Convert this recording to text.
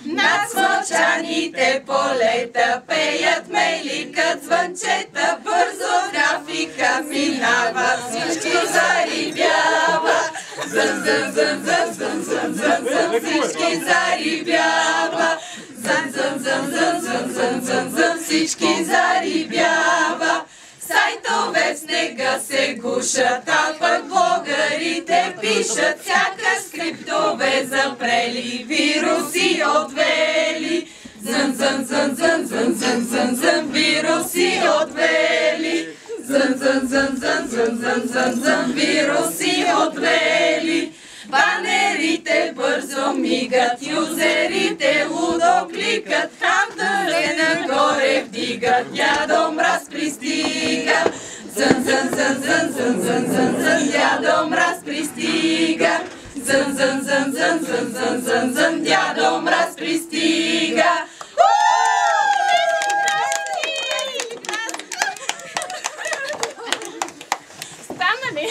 Над смълчаните полета пеят мейликът звънчета, бързо трафика минава, всички зарибява. Зън, зън, зън, зън, зън, зън, зън, зън, всички зарибява. Зън, зън, зън, зън, зън, зън, зън, зън, всички зарибява. Сайтове в снега се гушат, а пък блогърите пишат сякаш скриптове запрели, вируси отвели. Зън, зън, зън, зън, зън, зън, зън, зън, вируси отвели. Зън, зън, зън, зън, зън, зън, зън, зън, вируси отвели. Банерите бързо мигат, юзерите лудо кликат, хантъре нагоре вдигат, дядо мраз пристига. Зън, зън, зън, зън, зън, зън, зън, зън, дядо мраз пристига. Зън, зън, зън, зън, зън, зън, зън, зън, дядо мраз пристига. Стана ли?